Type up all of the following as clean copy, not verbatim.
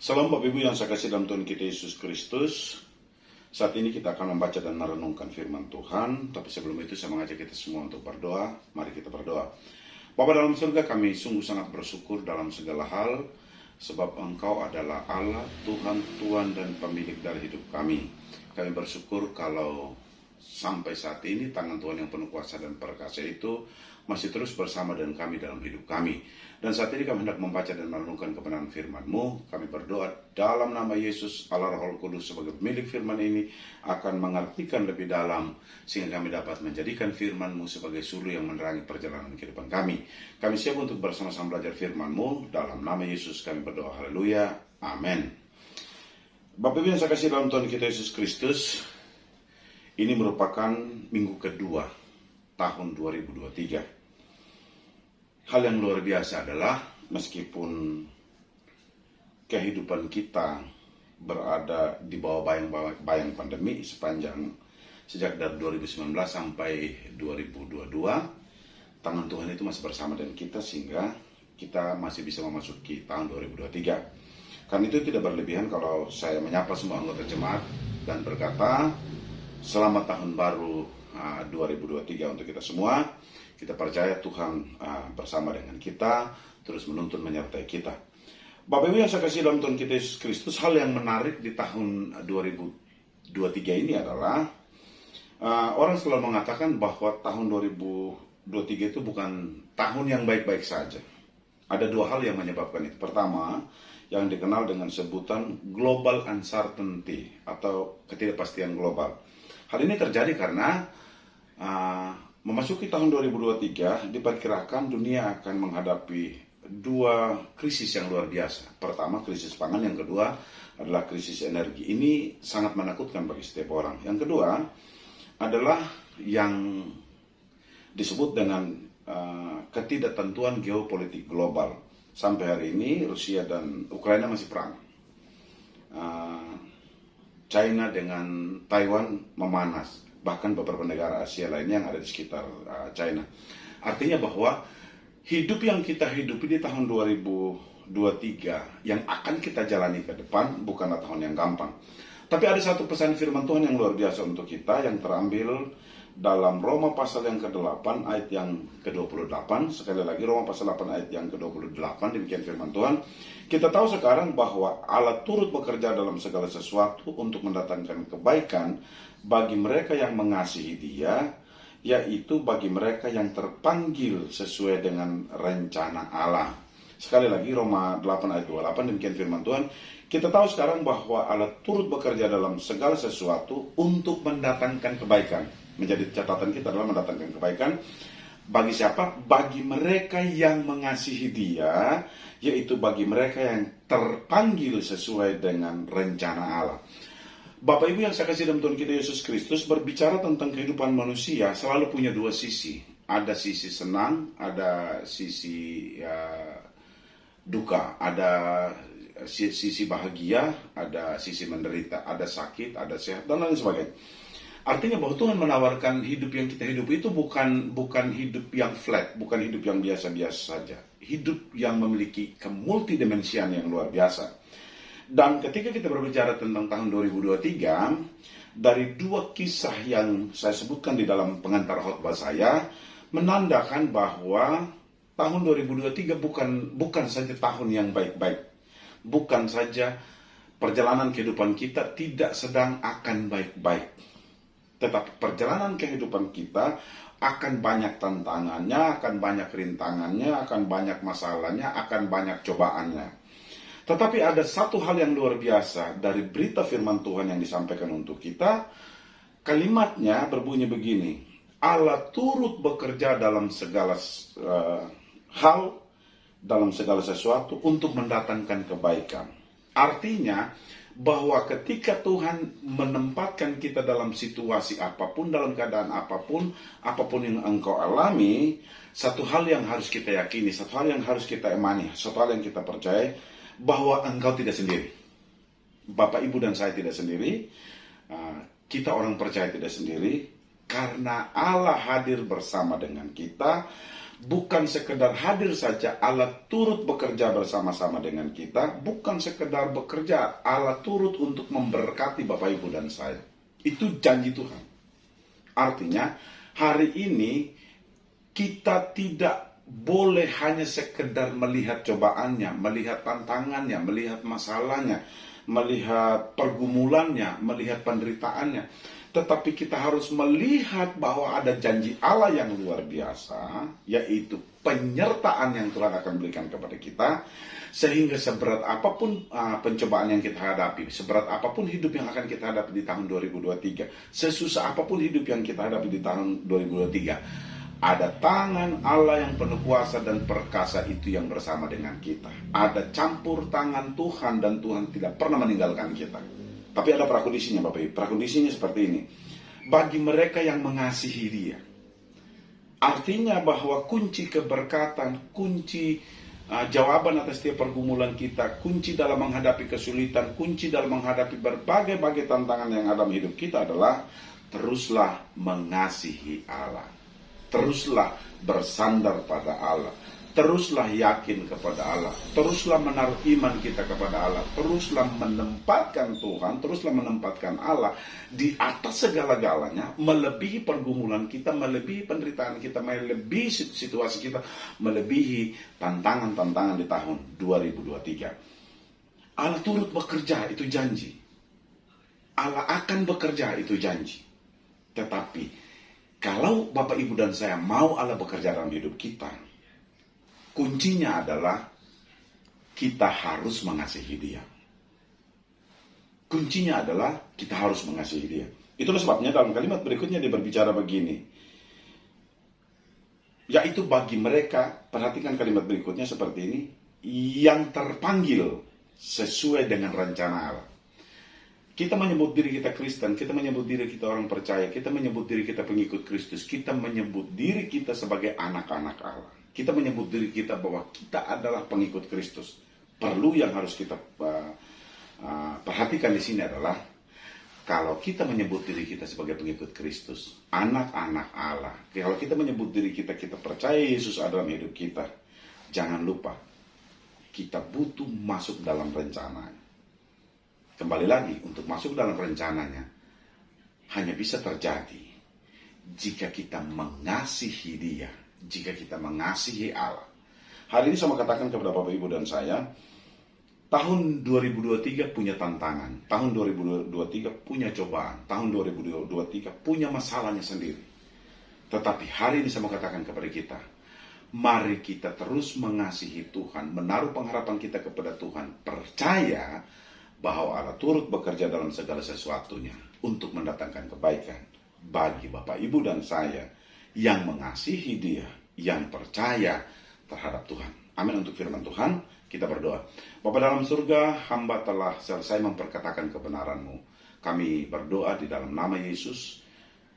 Salam Bapak Ibu yang saya kasih dalam Tuhan kita Yesus Kristus. Saat ini kita akan membaca dan merenungkan firman Tuhan. Tapi sebelum itu saya mengajak kita semua untuk berdoa. Mari kita berdoa. Bapa dalam surga, kami sungguh sangat bersyukur dalam segala hal. Sebab Engkau adalah Allah, Tuhan dan pemilik dari hidup kami. Kami bersyukur kalau sampai saat ini tangan Tuhan yang penuh kuasa dan perkasa itu masih terus bersama dengan kami dalam hidup kami. Dan saat ini kami hendak membaca dan merenungkan kebenaran firman-Mu. Kami berdoa dalam nama Yesus, Allah Roh Kudus sebagai pemilik firman ini akan mengartikan lebih dalam sehingga kami dapat menjadikan firman-Mu sebagai suluh yang menerangi perjalanan kehidupan kami. Kami siap untuk bersama-sama belajar firman-Mu. Dalam nama Yesus kami berdoa. Haleluya. Amin. Bapak Ibu yang saya kasih dalam Tuhan kita Yesus Kristus, ini merupakan minggu kedua tahun 2023. Hal yang luar biasa adalah meskipun kehidupan kita berada di bawah bayang pandemi sejak dari 2019 sampai 2022, tangan Tuhan itu masih bersama dengan kita sehingga kita masih bisa memasuki tahun 2023. Karena itu tidak berlebihan kalau saya menyapa semua anggota jemaat dan berkata, selamat tahun baru 2023 untuk kita semua. Kita percaya Tuhan bersama dengan kita, terus menuntun menyertai kita. Bapak Ibu yang saya kasih dalam Tuhan kita Yesus Kristus, hal yang menarik di tahun 2023 ini adalah orang selalu mengatakan bahwa tahun 2023 itu bukan tahun yang baik-baik saja. Ada dua hal yang menyebabkan itu. Pertama, yang dikenal dengan sebutan global uncertainty atau ketidakpastian global. Hal ini terjadi karena memasuki tahun 2023 diperkirakan dunia akan menghadapi dua krisis yang luar biasa. Pertama, krisis pangan. Yang kedua adalah krisis energi. Ini sangat menakutkan bagi setiap orang. Yang kedua adalah yang disebut dengan ketidaktentuan geopolitik global. Sampai hari ini Rusia dan Ukraina masih perang. China dengan Taiwan memanas. Bahkan beberapa negara Asia lainnya yang ada di sekitar China. Artinya bahwa hidup yang kita hidupi di tahun 2023 yang akan kita jalani ke depan bukanlah tahun yang gampang. Tapi ada satu pesan firman Tuhan yang luar biasa untuk kita yang terambil dalam Roma pasal yang ke-8 ayat yang ke-28. Sekali lagi Roma pasal 8 ayat yang ke-28, demikian firman Tuhan. Kita tahu sekarang bahwa Allah turut bekerja dalam segala sesuatu untuk mendatangkan kebaikan bagi mereka yang mengasihi Dia, yaitu bagi mereka yang terpanggil sesuai dengan rencana Allah. Sekali lagi Roma 8 ayat 28, demikian firman Tuhan. Kita tahu sekarang bahwa Allah turut bekerja dalam segala sesuatu untuk mendatangkan kebaikan. Menjadi catatan kita adalah mendatangkan kebaikan bagi siapa? Bagi mereka yang mengasihi Dia, yaitu bagi mereka yang terpanggil sesuai dengan rencana Allah. Bapak Ibu yang saya kasih dalam Tuhan kita Yesus Kristus, berbicara tentang kehidupan manusia selalu punya dua sisi. Ada sisi senang, ada sisi duka, ada sisi bahagia, ada sisi menderita, ada sakit, ada sehat, dan lain sebagainya. Artinya bahwa Tuhan menawarkan hidup yang kita hidup itu bukan hidup yang flat, bukan hidup yang biasa-biasa saja. Hidup yang memiliki kemultidimensian yang luar biasa. Dan ketika kita berbicara tentang tahun 2023, dari dua kisah yang saya sebutkan di dalam pengantar khotbah saya, menandakan bahwa tahun 2023 bukan saja tahun yang baik-baik. Bukan saja perjalanan kehidupan kita tidak sedang akan baik-baik. Tetapi perjalanan kehidupan kita akan banyak tantangannya, akan banyak rintangannya, akan banyak masalahnya, akan banyak cobaannya. Tetapi ada satu hal yang luar biasa dari berita firman Tuhan yang disampaikan untuk kita. Kalimatnya berbunyi begini, Allah turut bekerja dalam segala hal, dalam segala sesuatu untuk mendatangkan kebaikan. Artinya bahwa ketika Tuhan menempatkan kita dalam situasi apapun, dalam keadaan apapun yang engkau alami, satu hal yang harus kita yakini, satu hal yang harus kita imani, satu hal yang kita percaya, bahwa engkau tidak sendiri. Bapak, Ibu, dan saya tidak sendiri. Kita orang percaya tidak sendiri. Karena Allah hadir bersama dengan kita, bukan sekedar hadir saja, Allah turut bekerja bersama-sama dengan kita, bukan sekedar bekerja, Allah turut untuk memberkati Bapak Ibu dan saya. Itu janji Tuhan. Artinya, hari ini kita tidak boleh hanya sekedar melihat cobaannya, melihat tantangannya, melihat masalahnya, melihat pergumulannya, melihat penderitaannya. Tetapi kita harus melihat bahwa ada janji Allah yang luar biasa, yaitu penyertaan yang Tuhan akan berikan kepada kita, sehingga seberat apapun pencobaan yang kita hadapi, seberat apapun hidup yang akan kita hadapi di tahun 2023, sesusah apapun hidup yang kita hadapi di tahun 2023, ada tangan Allah yang penuh kuasa dan perkasa itu yang bersama dengan kita. Ada campur tangan Tuhan dan Tuhan tidak pernah meninggalkan kita. Tapi ada prakondisinya Bapak Ibu. Prakondisinya seperti ini. Bagi mereka yang mengasihi Dia. Artinya bahwa kunci keberkatan, kunci jawaban atas setiap pergumulan kita, kunci dalam menghadapi kesulitan, kunci dalam menghadapi berbagai-bagai tantangan yang ada dalam hidup kita adalah teruslah mengasihi Allah. Teruslah bersandar pada Allah. Teruslah yakin kepada Allah. Teruslah menaruh iman kita kepada Allah. Teruslah menempatkan Tuhan. Teruslah menempatkan Allah di atas segala-galanya. Melebihi pergumulan kita. Melebihi penderitaan kita. Melebihi situasi kita. Melebihi tantangan-tantangan di tahun 2023. Allah turut bekerja, itu janji. Allah akan bekerja, itu janji. Tetapi kalau Bapak Ibu dan saya mau Allah bekerja dalam hidup kita, kuncinya adalah kita harus mengasihi Dia. Kuncinya adalah kita harus mengasihi Dia. Itulah sebabnya dalam kalimat berikutnya dia berbicara begini. Yaitu bagi mereka, perhatikan kalimat berikutnya seperti ini, yang terpanggil sesuai dengan rencana Allah. Kita menyebut diri kita Kristen, kita menyebut diri kita orang percaya, kita menyebut diri kita pengikut Kristus, kita menyebut diri kita sebagai anak-anak Allah. Kita menyebut diri kita bahwa kita adalah pengikut Kristus. Perlu yang harus kita perhatikan di sini adalah, kalau kita menyebut diri kita sebagai pengikut Kristus, anak-anak Allah, kalau kita menyebut diri kita, kita percaya Yesus ada dalam hidup kita, jangan lupa, kita butuh masuk dalam rencananya. Kembali lagi, untuk masuk dalam rencananya, hanya bisa terjadi jika kita mengasihi Dia, jika kita mengasihi Allah. Hari ini saya mau katakan kepada Bapak Ibu dan saya, tahun 2023 punya tantangan, tahun 2023 punya cobaan, tahun 2023 punya masalahnya sendiri. Tetapi hari ini saya mau katakan kepada kita, mari kita terus mengasihi Tuhan, menaruh pengharapan kita kepada Tuhan, percaya bahwa Allah turut bekerja dalam segala sesuatunya untuk mendatangkan kebaikan bagi Bapak Ibu dan saya yang mengasihi Dia, yang percaya terhadap Tuhan. Amin. Untuk firman Tuhan, kita berdoa. Bapa dalam surga, hamba telah selesai memperkatakan kebenaran-Mu. Kami berdoa di dalam nama Yesus.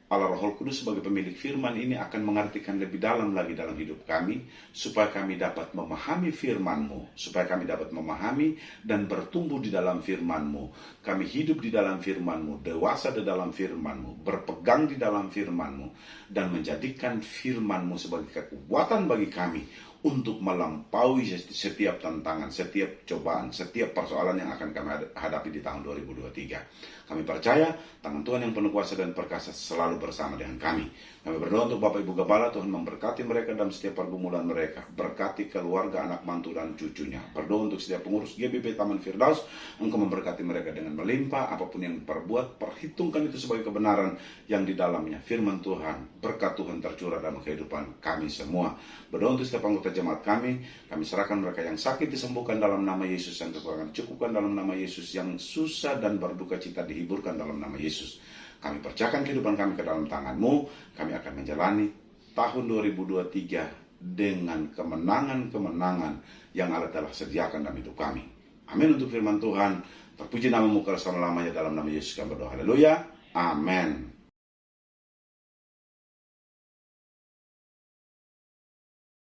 Allah Roh Kudus sebagai pemilik firman ini akan mengartikan lebih dalam lagi dalam hidup kami, supaya kami dapat memahami firman-Mu, supaya kami dapat memahami dan bertumbuh di dalam firman-Mu. Kami hidup di dalam firman-Mu, dewasa di dalam firman-Mu, berpegang di dalam firman-Mu, dan menjadikan firman-Mu sebagai kekuatan bagi kami untuk melampaui setiap tantangan, setiap cobaan, setiap persoalan yang akan kami hadapi di tahun 2023. Kami percaya tangan Tuhan yang penuh kuasa dan perkasa selalu bersama dengan kami. Kami berdoa untuk Bapak Ibu Gembala, Tuhan memberkati mereka dalam setiap pergumulan mereka. Berkati keluarga, anak mantu dan cucunya. Berdoa untuk setiap pengurus GBP Taman Firdaus, Engkau memberkati mereka dengan melimpah. Apapun yang perbuat, perhitungkan itu sebagai kebenaran yang di dalamnya firman Tuhan, berkat Tuhan tercurah dalam kehidupan kami semua. Berdoa untuk setiap anggota jemaat kami serahkan mereka yang sakit disembuhkan dalam nama Yesus, yang kekurangan cukupkan dalam nama Yesus, yang susah dan berduka cita dihiburkan dalam nama Yesus. Kami percayakan kehidupan kami ke dalam tangan-Mu. Kami akan menjalani tahun 2023 dengan kemenangan-kemenangan yang Allah telah sediakan dalam hidup kami. Amin. Untuk firman Tuhan, terpuji nama-Mu selama-lamanya, dalam nama Yesus kami berdoa. Haleluya. Amin.